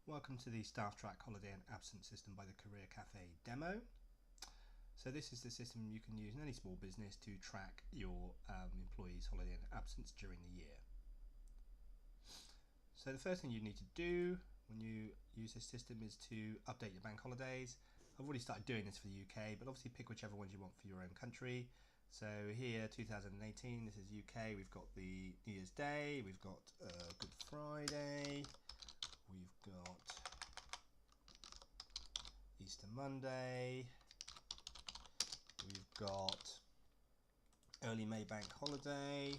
Welcome to the StaffTRAK Holiday and Absence System by the Career Cafe demo. So this is the system you can use in any small business to track your employees' holiday and absence during the year. So the first thing you need to do when you use this system is to update your bank holidays. I've already started doing this for the UK, but obviously pick whichever ones you want for your own country. So here, 2018, this is UK, we've got the New Year's Day, we've got Good Friday, we've got Easter Monday, we've got early May bank holiday.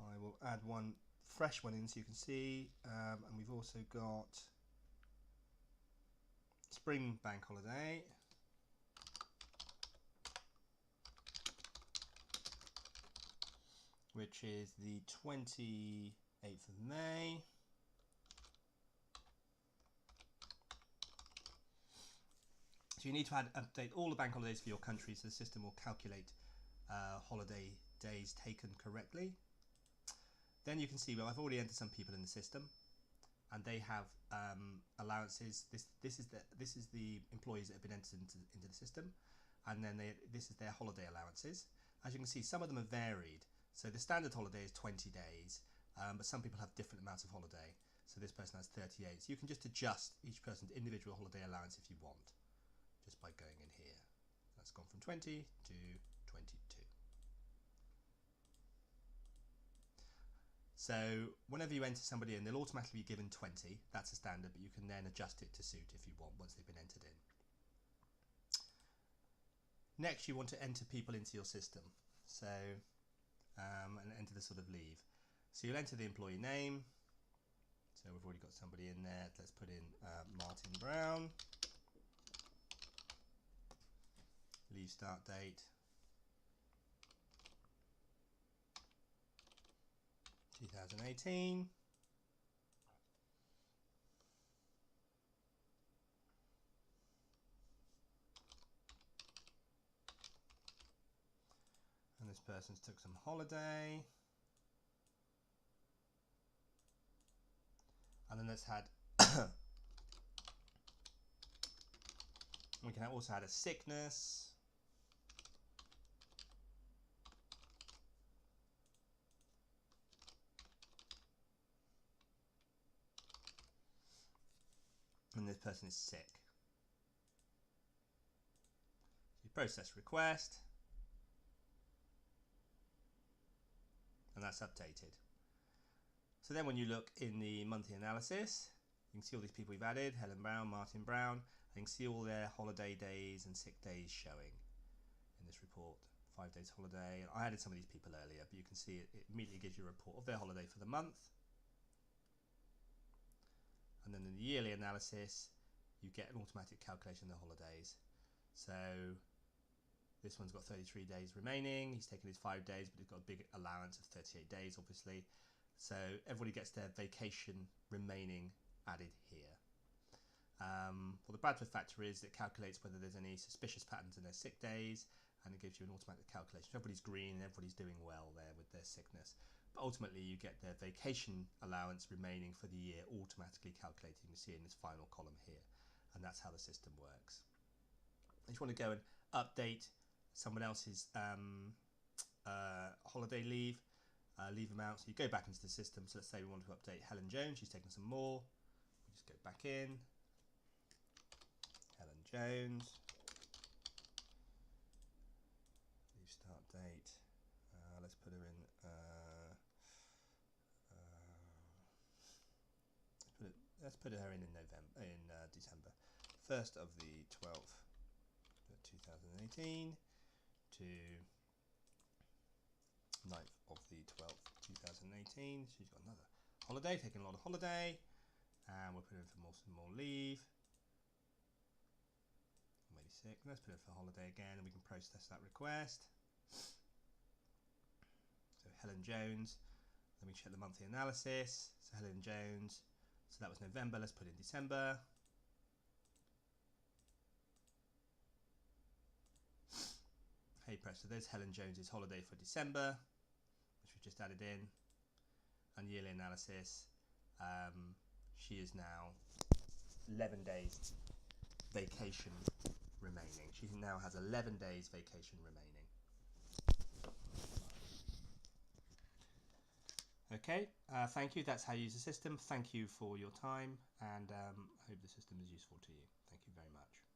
I will add one fresh one in so you can see, and we've also got spring bank holiday, which is the 28th of May. So you need to update all the bank holidays for your country so the system will calculate holiday days taken correctly. Then you can see, well, I've already entered some people in the system and they have allowances. This is the employees that have been entered into the system, and then this is their holiday allowances. As you can see, some of them are varied. So the standard holiday is 20 days, but some people have different amounts of holiday. So this person has 38. So you can just adjust each person's individual holiday allowance if you want, just by going in here. That's gone from 20 to 22. So whenever you enter somebody in, they'll automatically be given 20. That's a standard, but you can then adjust it to suit if you want once they've been entered in. Next, you want to enter people into your system. So, and enter the sort of leave. So you'll enter the employee name. So we've already got somebody in there. Let's put in Martin Brown. Leave start date. 2018. And this person's took some holiday. And then let's had we can also add a sickness. And this person is sick. So you process request, and that's updated. So then when you look in the monthly analysis, you can see all these people we've added: Helen Brown, Martin Brown, and you can see all their holiday days and sick days showing in this report. 5 days holiday. I added some of these people earlier, but you can see it immediately gives you a report of their holiday for the month. And then in the yearly analysis, you get an automatic calculation of the holidays. So this one's got 33 days remaining. He's taken his 5 days, but he's got a big allowance of 38 days, obviously. So everybody gets their vacation remaining added here. Well, the Bradford factor is it calculates whether there's any suspicious patterns in their sick days, and it gives you an automatic calculation. Everybody's green and everybody's doing well there with their sickness. But ultimately, you get their vacation allowance remaining for the year automatically calculated. You can see in this final column here, and that's how the system works. If you want to go and update someone else's holiday leave amount, so you go back into the system. So let's say we want to update Helen Jones. She's taken some more. We just go back in. Helen Jones. Leave start date. Let's put her in. Let's put her in November, in December, 1st of the 12th, 2018 to 9th of the 12th, 2018. She's got another holiday, taking a lot of holiday, and we'll put her in for some more leave. Maybe sick. Let's put it for holiday again, and we can process that request. So Helen Jones. Then we check the monthly analysis. So Helen Jones. So that was November. Let's put in December. Hey press. So there's Helen Jones's holiday for December, which we just added in, and yearly analysis. she is now 11 days vacation remaining. She now has 11 days vacation remaining. Okay, thank you. That's how you use the system. Thank you for your time, and I hope the system is useful to you. Thank you very much.